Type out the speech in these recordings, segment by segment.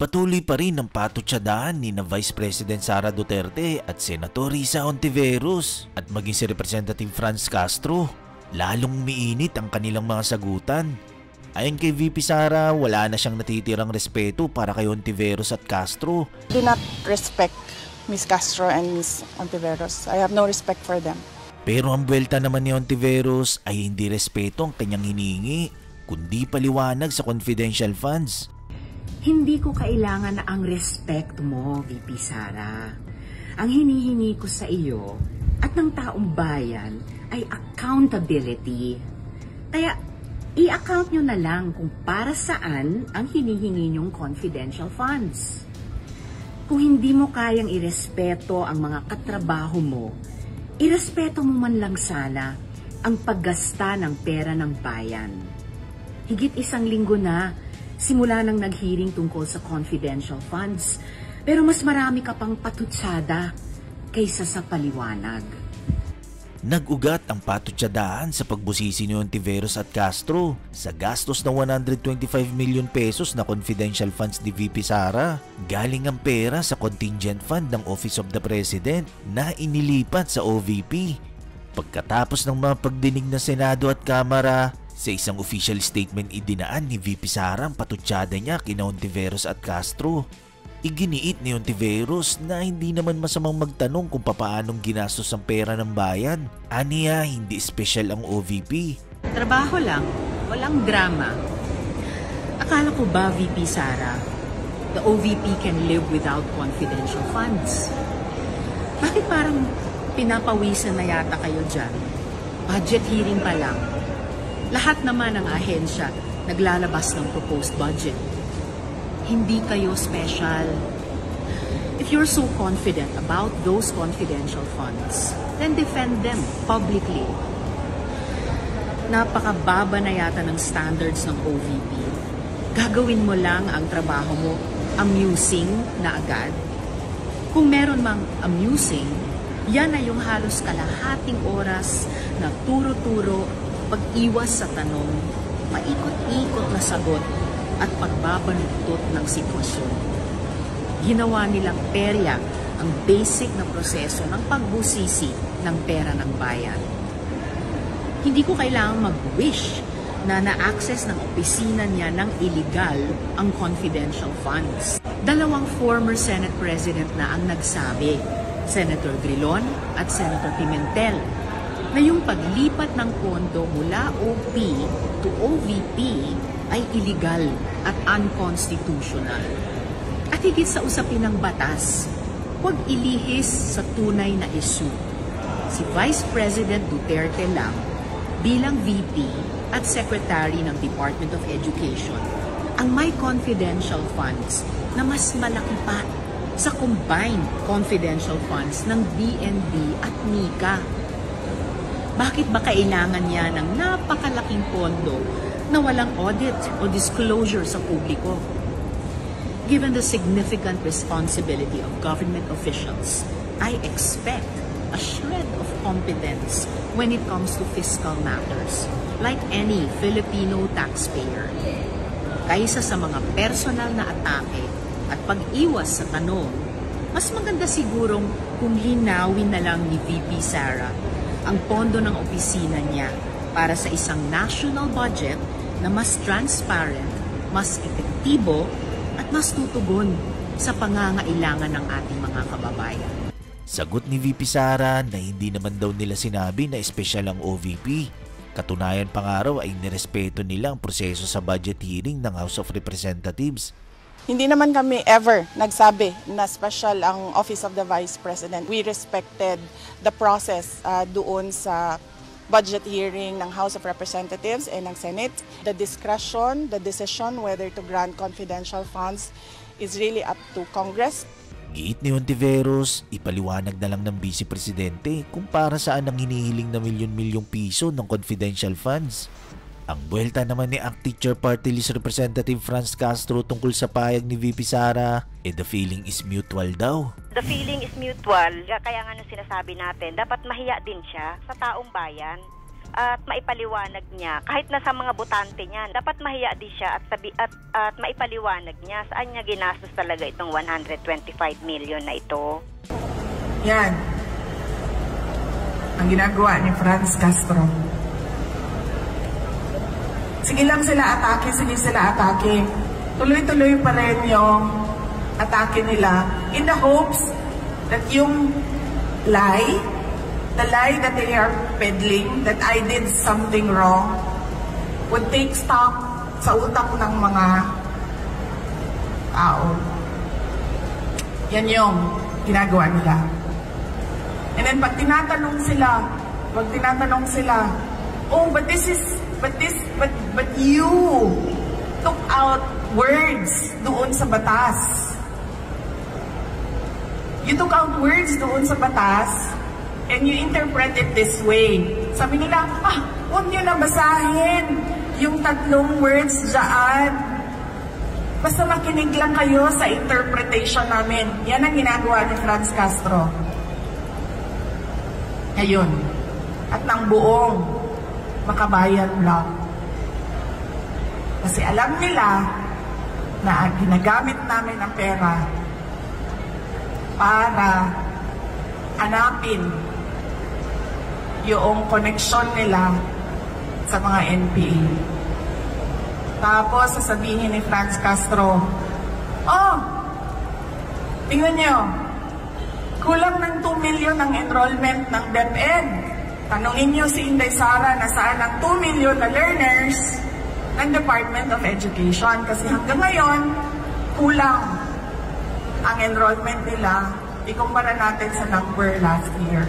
Patuloy pa rin ang patutsadahan ni na Vice President Sara Duterte at Senator Risa Hontiveros at maging si Representative Franz Castro. Lalong umiinit ang kanilang mga sagutan. Ayon kay VP Sara, wala na siyang natitirang respeto para kay Hontiveros at Castro. Do not respect Ms. Castro and Ms. Hontiveros. I have no respect for them. Pero ang buwelta naman ni Hontiveros ay hindi respeto ang kanyang hinihingi, kundi paliwanag sa confidential funds. Hindi ko kailangan na ang respect mo, VP Sara. Ang hinihingi ko sa iyo at ng taong bayan ay accountability. Kaya i-account nyo na lang kung para saan ang hinihingi nyong confidential funds. Kung hindi mo kayang irespeto ang mga katrabaho mo, irespeto mo man lang sana ang paggasta ng pera ng bayan. Higit 1 linggo na simula nang nag-hearing tungkol sa confidential funds, pero mas marami ka pang patutsada kaysa sa paliwanag. Nag-ugat ang patutsadahan sa pagbusisi ni Hontiveros at Castro sa gastos na 125 million pesos na confidential funds ni VP Sara. Galing ang pera sa contingent fund ng Office of the President na inilipat sa OVP. Pagkatapos ng mga pagdinig ng Senado at Kamara, sa isang official statement idinaan ni VP Sara ang patutsada niya kina Hontiveros at Castro. Iginiit ni Hontiveros na hindi naman masamang magtanong kung papaanong ginastos ang pera ng bayan. Aniya, hindi special ang OVP. Trabaho lang, walang drama. Akala ko ba, VP Sara, the OVP can live without confidential funds? Bakit parang pinapawisan na yata kayo dyan? Budget hearing pa lang. Lahat naman ng ahensya naglalabas ng proposed budget. Hindi kayo special. If you're so confident about those confidential funds, then defend them publicly. Napakababa na yata ng standards ng OVP. Gagawin mo lang ang trabaho mo amusing na agad. Kung meron mang amusing, yan na yung halos kalahating oras na turo-turo, pag-iwas sa tanong, paikot-ikot na sagot at pagbabanuktot ng sitwasyon. Ginawa nilang perya ang basic na proseso ng pagbusisi ng pera ng bayan. Hindi ko kailangang mag-wish na na-access ng opisina niya ng illegal ang confidential funds. 2 former Senate President na ang nagsabi, Senator Grilon at Senator Pimentel, na yung paglipat ng pondo mula OP to OVP ay illegal at unconstitutional. At higit sa usapin ng batas, huwag ilihis sa tunay na issue. Si Vice President Duterte lang bilang VP at Secretary ng Department of Education ang may confidential funds na mas malaki pa sa combined confidential funds ng BNB at NICA. Bakit ba kailangan niya ng napakalaking pondo na walang audit o disclosure sa publiko? Given the significant responsibility of government officials, I expect a shred of competence when it comes to fiscal matters, like any Filipino taxpayer. Kaysa sa mga personal na atake at pag-iwas sa tanong, mas maganda sigurong kung linawin na lang ni VP Sara ang pondo ng opisina niya para sa isang national budget na mas transparent, mas epektibo at mas tutugon sa pangangailangan ng ating mga kababayan. Sagot ni VP Sara na hindi naman daw nila sinabi na espesyal ang OVP. Katunayan pa nga raw ay nirespeto nila ang proseso sa budget hearing ng House of Representatives. Hindi naman kami ever nagsabi na special ang Office of the Vice President. We respected the process doon sa budget hearing ng House of Representatives and ng Senate. The discretion, the decision whether to grant confidential funds is really up to Congress. Giit ni Hontiveros, ipaliwanag na lang ng Vice Presidente kung para saan ang hinihiling na milyon-milyong piso ng confidential funds. Ang buwelta naman ni ACT Teacher Party List Representative Franz Castro tungkol sa payag ni VP Sara, the feeling is mutual daw. The feeling is mutual, kaya nga nung sinasabi natin, dapat mahiya din siya sa taong bayan. at maipaliwanag niya. Kahit na sa mga botante niya, dapat mahiya din siya at maipaliwanag niya saan niya ginastos talaga itong 125 million na ito. Yan ang ginagawa ni Franz Castro. Sige lang sila atake, sige sila atake. Tuloy-tuloy pa rin yung atake nila in the hopes that yung lie, the lie that they are peddling, that I did something wrong, would take stock sa utak ng mga tao. Yan yung ginagawa nila. And then pag tinatanong sila, oh, but you took out words doon sa batas. You took out words doon sa batas and you interpret it this way. Sabi nila, huwag nyo na basahin yung 3 words dyan. Basta makinig lang kayo sa interpretation namin. Yan ang ginagawa ni Franz Castro. Ngayon, at ng buong Makabayan Bloc. Kasi alam nila na ginagamit namin ang pera para hanapin yung connection nila sa mga NPA. Tapos sasabihin ni Franz Castro, oh, tingnan nyo, kulang ng 2 million ang enrollment ng DepEd. Tanungin nyo si Inday Sara na saan ang 2 million na learners ng Department of Education. Kasi hanggang ngayon, kulang ang enrollment nila. Ikumpara natin sa number last year.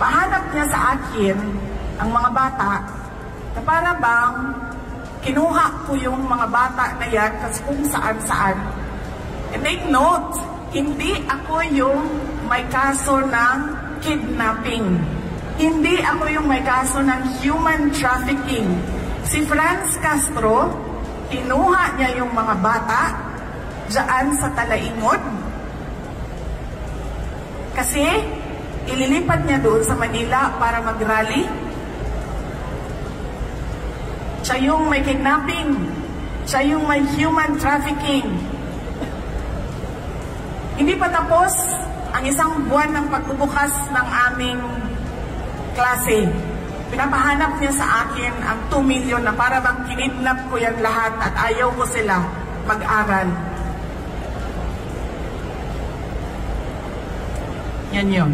Pahanap niya sa akin ang mga bata na para bang kinuha ko yung mga bata na yan kasi kung saan-saan. And take note, hindi ako yung may kaso ng kidnapping. Hindi ako yung may kaso ng human trafficking. Si Franz Castro, kinuha niya yung mga bata dyan sa Talaingod. Kasi ililipat niya doon sa Manila para mag-rally. Siya yung may kidnapping. Siya yung may human trafficking. Hindi pa tapos ang 1 buwan ng pagbubukas ng aming klase. Pinapahanap niya sa akin ang 2 million na para bang kinidnap ko yan lahat at ayaw ko sila mag-aral. Yan yun.